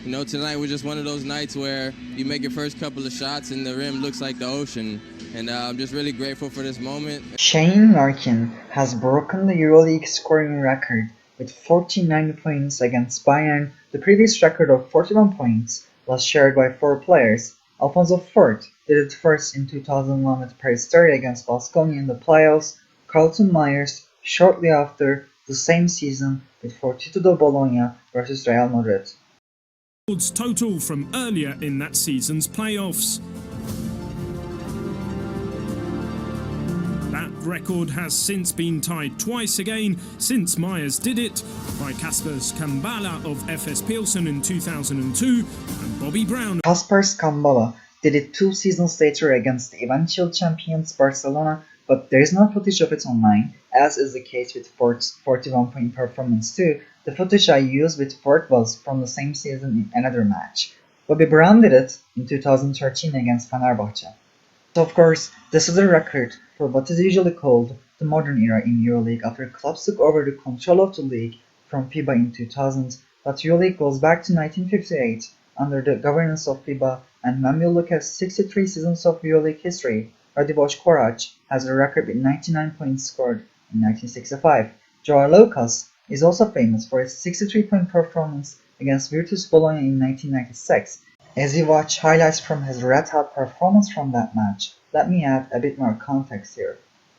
You know, tonight was just one of those nights where you make your first couple of shots and the rim looks like the ocean. And I'm just really grateful for this moment. Shane Larkin has broken the EuroLeague scoring record with 49 points against Bayern. The previous record of 41 points was shared by 4 players. Alfonso Fort did it first in 2001 with Peristeri against Baskonia in the playoffs. Carlton Myers shortly after the same season with Fortitudo Bologna versus Real Madrid. Total from earlier in that season's playoffs. That record has since been tied twice again since Myers did it by Kaspers Kambala of FS Pilsen in 2002 and Bobby Brown. Kaspers Kambala did it 2 seasons later against the eventual champions Barcelona, but there is no footage of it online, as is the case with Fort's 41-point performance too. The footage I used with Fort was from the same season in another match. Bobby Brown did it in 2013 against Fenerbahce. So of course, this is a record for what is usually called the modern era in EuroLeague after clubs took over the control of the league from FIBA in 2000, but EuroLeague goes back to 1958 under the governance of FIBA, and when we look at 63 seasons of EuroLeague history, Radivoj Korac has a record with 99 points scored in 1965. Joao Lucas is also famous for his 63-point performance against Virtus Bologna in 1996. As you watch highlights from his red-hot performance from that match, let me add a bit more context here.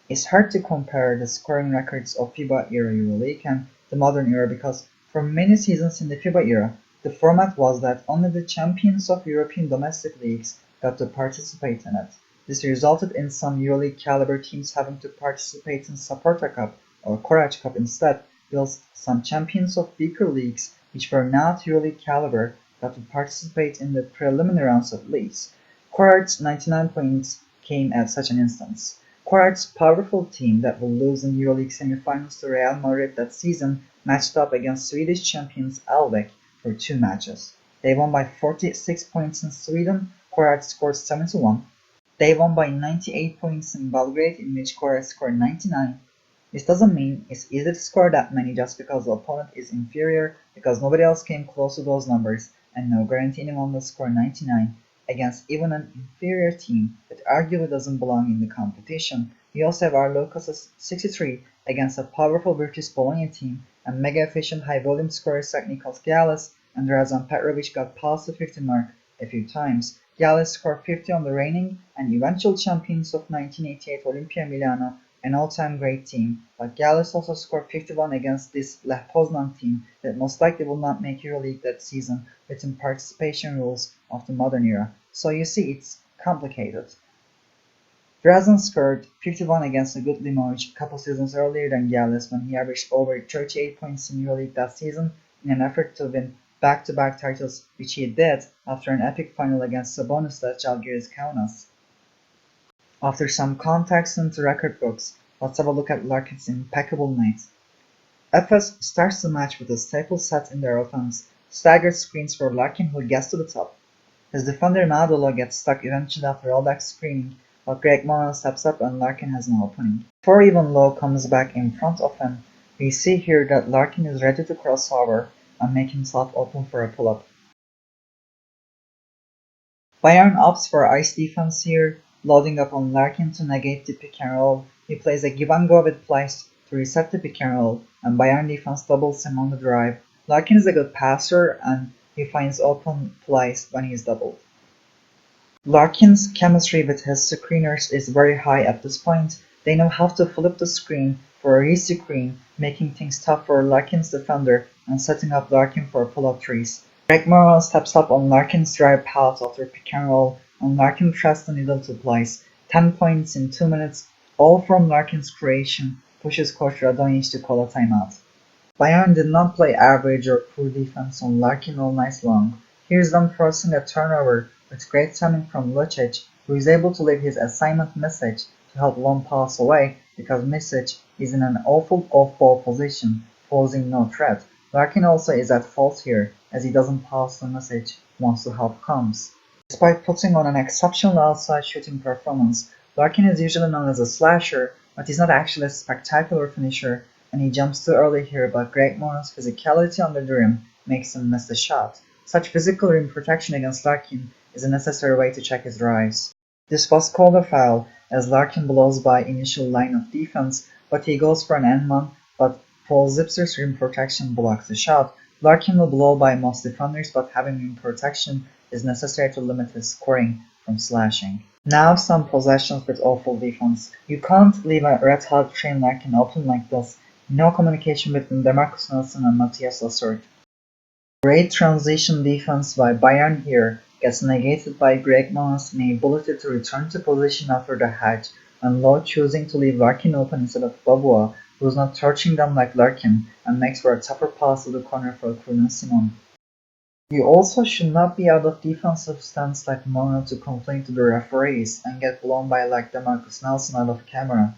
It's hard to compare the scoring records of FIBA era EuroLeague and the modern era because for many seasons in the FIBA era, the format was that only the champions of European domestic leagues got to participate in it. This resulted in some EuroLeague caliber teams having to participate in Saporta Cup or Korac Cup instead, whilst some champions of weaker leagues, which were not EuroLeague caliber, got to participate in the preliminary rounds of leagues. Korac's 99 points came at such an instance. Korac's powerful team that will lose in EuroLeague semifinals to Real Madrid that season matched up against Swedish champions Alvek for 2 matches. They won by 46 points in Sweden, Korac scored 71. They won by 98 points in Belgrade, in which Korac scored 99. This doesn't mean it's easy to score that many just because the opponent is inferior, because nobody else came close to those numbers, and no guarantee anyone will score 99 against even an inferior team that arguably doesn't belong in the competition. We also have our Lucas' 63 against a powerful Virtus Bologna team, and mega efficient high volume scorers like Nikos Gyalis and Razan Petrovic got past the 50 mark a few times. Gyalis scored 50 on the reigning and eventual champions of 1988 Olimpia Milano, an all-time great team, but Gyalis also scored 51 against this Lech Poznan team that most likely will not make EuroLeague that season within participation rules of the modern era. So you see, it's complicated. Razan scored 51 against a good Limoges a couple seasons earlier than Gyalis when he averaged over 38 points in EuroLeague that season in an effort to win back-to-back titles, which he did after an epic final against Sabonis-led Žalgiris Kaunas. After some context into record books, let's have a look at Larkin's impeccable night. FS starts the match with a staple set in their offense, staggered screens for Larkin who gets to the top. His defender Nadolo gets stuck eventually after all that screening, but Greg Moran steps up and Larkin has no opening. Before even Lowe comes back in front of him, we see here that Larkin is ready to cross over and make himself open for a pull-up. Bayern opts for ice defense here, loading up on Larkin to negate the pick and roll. He plays a give and go with Pleiss to reset the pick and roll, and Bayern defense doubles him on the drive. Larkin is a good passer and he finds open Pleiss when he is doubled. Larkin's chemistry with his screeners is very high at this point. They know how to flip the screen for a re-screen, making things tough for Larkin's defender and setting up Larkin for pull-up threes. Greg Moran steps up on Larkin's drive path after pick and roll, and Larkin threads the needle to Pleiss. 10 points in 2 minutes, all from Larkin's creation, pushes coach Radonjic to call a timeout. Bayern did not play average or poor defense on Larkin all night long. Here's them forcing a turnover with great timing from Lucic, who is able to leave his assignment Misic to help one pass away because Misic is in an awful off-ball position, posing no threat. Larkin also is at fault here, as he doesn't pass to Misic once the help comes. Despite putting on an exceptional outside shooting performance, Larkin is usually known as a slasher, but he's not actually a spectacular finisher, and he jumps too early here, but Greg Moran's physicality under the rim makes him miss the shot. Such physical rim protection against Larkin is a necessary way to check his drives. This was called a foul, as Larkin blows by initial line of defense, but he goes for an end-man, but Paul Zipser's rim protection blocks the shot. Larkin will blow by most defenders, but having rim protection is necessary to limit his scoring from slashing. Now some possessions with awful defense. You can't leave a red-hot Shane Larkin open like this. No communication between DeMarcus Nelson and Matthias Lassort. Great transition defense by Bayern here gets negated by Greg Mon's inability to return to position after the hedge, and Lowe choosing to leave Larkin open instead of Boboa, who's not touching them like Larkin, and makes for a tougher pass to the corner for Kroon Simon. You also should not be out of defensive stance like Mono to complain to the referees and get blown by like DeMarcus Nelson out of camera.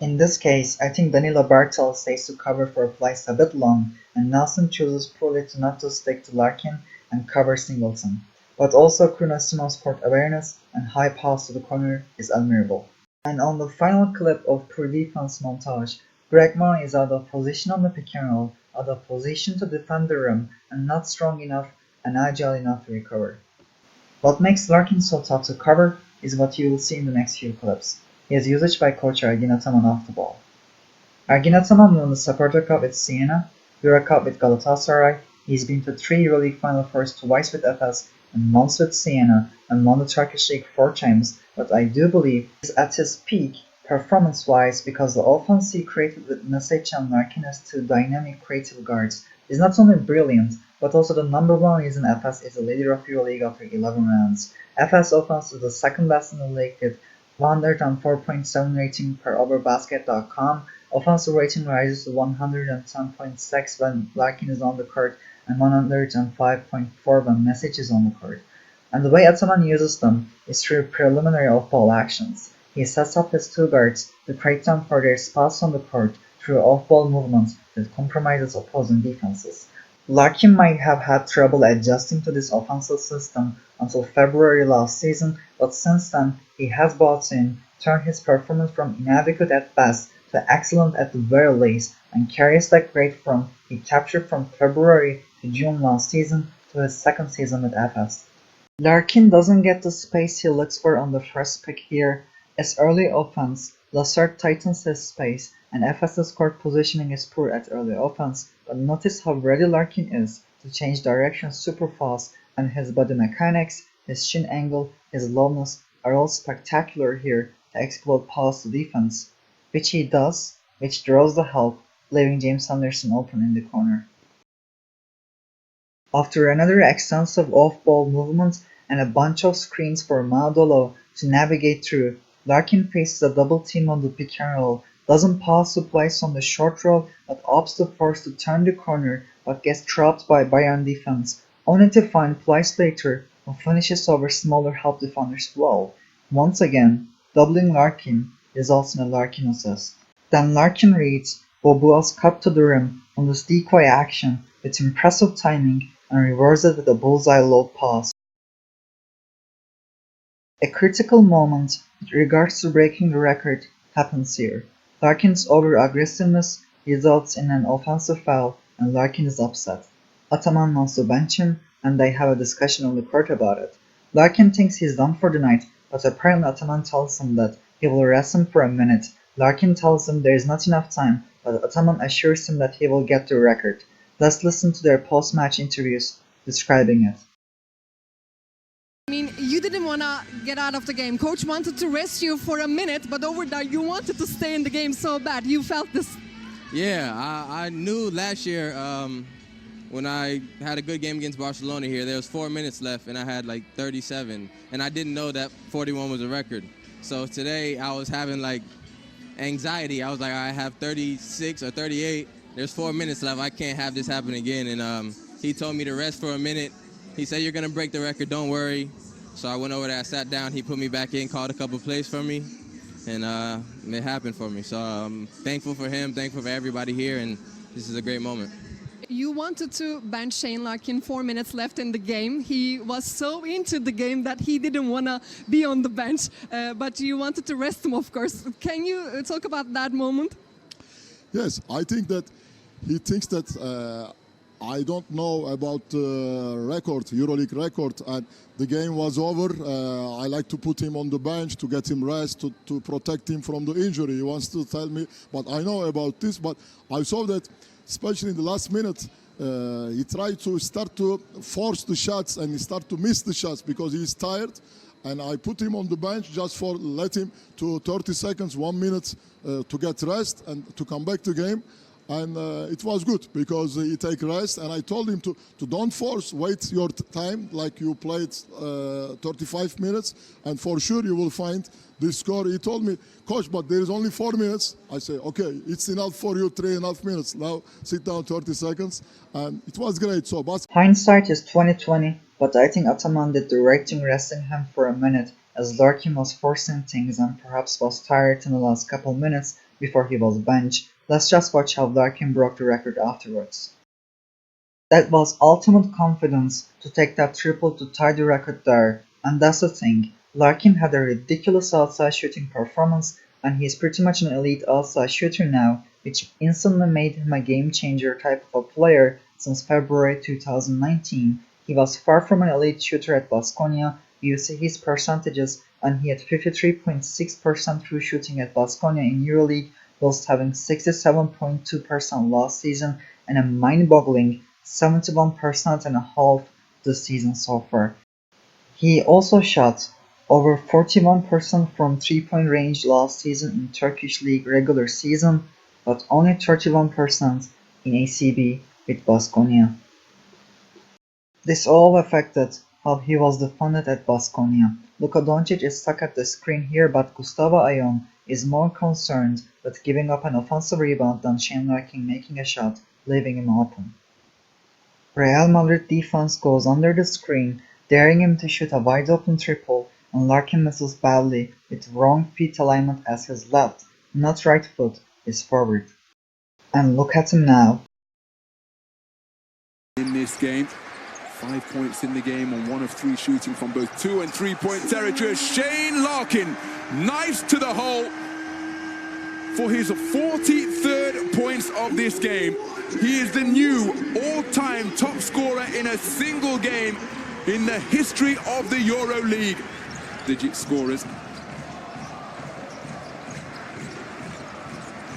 In this case, I think Danilo Bartel stays to cover for plays a bit long, and Nelson chooses poorly to not to stick to Larkin and cover Singleton. But also Kroon Simon's court awareness and high pass to the corner is admirable. And on the final clip of poor defense montage, Greg Mon is out of position on the pick and roll, out of position to defend the rim, and not strong enough and agile enough to recover. What makes Larkin so tough to cover is what you will see in the next few clips. His usage by coach Ergin Ataman off the ball. Ergin Ataman won the Supporter Cup with Siena, Euro Cup with Galatasaray. He's been to 3 EuroLeague Final Fours twice with Efes and once with Siena, and won the Turkish League 4 times, but I do believe he's at his peak performance-wise because the offense he created with Nasic and Larkin as two dynamic creative guards is not only brilliant, but also the number one reason Efes is the leader of EuroLeague after 11 rounds. Efes offense is the second best in the league with 104.7 rating per overbasket.com. Offensive rating rises to 110.6 when Larkin is on the court and 105.4 when Nasic is on the court. And the way Ataman uses them is through preliminary off-ball actions. He sets up his two guards to create them for their spots on the court through off-ball movements that compromises opposing defenses. Larkin might have had trouble adjusting to this offensive system until February last season, but since then he has bought in, turned his performance from inadequate at best to excellent at the very least, and carries that great form he captured from February to June last season to his second season with Efes. Larkin doesn't get the space he looks for on the first pick here. As early offense, Lassort tightens his space, and Efes's court positioning is poor at early offense, but notice how ready Larkin is to change direction super fast, and his body mechanics, his shin angle, his lowness are all spectacular here to exploit pass to defense, which he does, which draws the help, leaving James Anderson open in the corner. After another extensive off-ball movement and a bunch of screens for Maudolo to navigate through, Larkin faces a double team on the pick and roll, doesn't pass to place on the short roll but opts to force to turn the corner but gets trapped by Bayern defense, only to find Plyce later who finishes over smaller help defenders well. Once again, doubling Larkin results in a Larkin assist. Then Larkin reads Boboa's cut to the rim on this decoy action with impressive timing and reverses it with a bullseye low pass. A critical moment with regards to breaking the record happens here. Larkin's over-aggressiveness results in an offensive foul and Larkin is upset. Ataman wants to bench him and they have a discussion on the court about it. Larkin thinks he's done for the night, but apparently Ataman tells him that he will rest him for a minute. Larkin tells him there is not enough time, but Ataman assures him that he will get the record. Let's listen to their post-match interviews describing it. I mean, you didn't want to get out of the game. Coach wanted to rest you for a minute, but over there you wanted to stay in the game so bad. You felt this. Yeah, I knew last year when I had a good game against Barcelona here, there was 4 minutes left and I had like 37. And I didn't know that 41 was a record. So today I was having like anxiety. I was like, I have 36 or 38. There's 4 minutes left. I can't have this happen again. And he told me to rest for a minute. He said, you're going to break the record, don't worry. So I went over there, I sat down, he put me back in, called a couple plays for me, and it happened for me. So I'm thankful for him, thankful for everybody here, and this is a great moment. You wanted to bench Shane Larkin 4 minutes left in the game. He was so into the game that he didn't want to be on the bench, but you wanted to rest him, of course. Can you talk about that moment? Yes, I think that he thinks that I don't know about record, EuroLeague record, and the game was over. I like to put him on the bench to get him rest, to protect him from the injury. He wants to tell me, but I know about this. But I saw that, especially in the last minute, he tried to start to force the shots and he start to miss the shots because he's tired. And I put him on the bench just for let him to 30 seconds, 1 minute to get rest and to come back to game. And it was good because he take rest. And I told him to don't force, wait your time like you played 35 minutes. And for sure you will find this score. He told me, coach, but there is only 4 minutes. I say, okay, it's enough for you, 3.5 minutes. Now sit down 30 seconds. And it was great. So, hindsight is 20/20, but I think Ataman did the right thing resting him for a minute as Larkin was forcing things and perhaps was tired in the last couple minutes before he was benched. Let's just watch how Larkin broke the record afterwards. That was ultimate confidence to take that triple to tie the record there, and that's the thing. Larkin had a ridiculous outside shooting performance, and he is pretty much an elite outside shooter now, which instantly made him a game-changer type of a player since February 2019. He was far from an elite shooter at Baskonia. You see his percentages, and he had 53.6% true shooting at Baskonia in EuroLeague, whilst having 67.2% last season and a mind-boggling 71.5% this season so far. He also shot over 41% from 3-point range last season in Turkish League regular season, but only 31% in ACB with Baskonia. This all affected how he was defended at Baskonia. Luka Doncic is stuck at the screen here, but Gustavo Ayon is more concerned with giving up an offensive rebound than Shane Larkin making a shot, leaving him open. Real Madrid defense goes under the screen, daring him to shoot a wide-open triple, and Larkin misses badly with wrong feet alignment as his left, not right foot, is forward. And look at him now. In this game, 5 points in the game on 1 of 3 shooting from both 2 and 3-point territory. Shane Larkin knifes to the hole for his 43rd points of this game. He is the new all-time top scorer in a single game in the history of the EuroLeague. Digit scorers.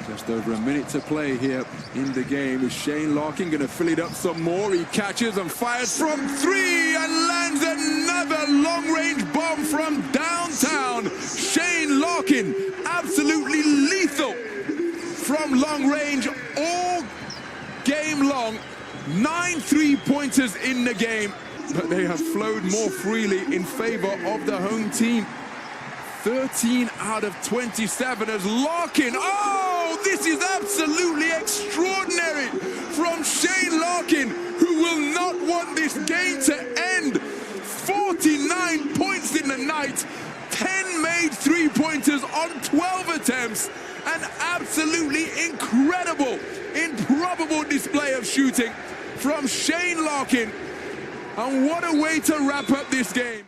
Just over a minute to play here in the game. Is Shane Larkin going to fill it up some more? He catches and fires from 3 and lands another long-range bomb from downtown. Shane Larkin, absolutely lethal from long range all game long. 9 3-pointers in the game, but they have flowed more freely in favor of the home team. 13 out of 27 as Larkin. Oh, this is absolutely extraordinary from Shane Larkin, who will not want this game to end. 49 points in the night, 10 made 3-pointers on 12 attempts. An absolutely incredible, improbable display of shooting from Shane Larkin. And what a way to wrap up this game.